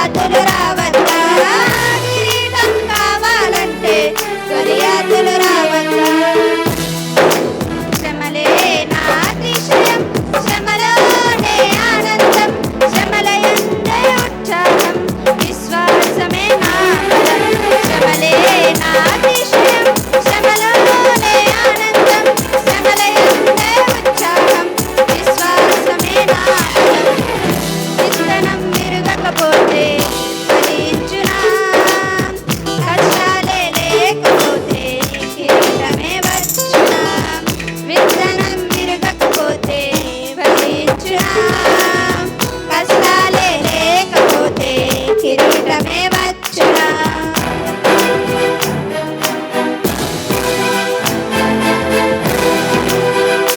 గొలియాతులు రావద్దా, కిరీటం కావాలంటే గొలియాతులు రావద్దా. శ్రమలే నా అతిశయం, శ్రమలోనే ఆనందం, శ్రమలయందే ఉత్సాహం, విశ్వాసమే నా బలం. శ్రమలే నా అతిశయం, శ్రమలోనే ఆనందం, శ్రమలయందే ఉత్సాహం, విశ్వాసమే నా బలం. విత్తనం విరగకపోతే ఫలించునా, కష్టాలే లేకపోతే కిరీటమే వచ్చునా. విత్తనం విరగకపోతే ఫలించునా,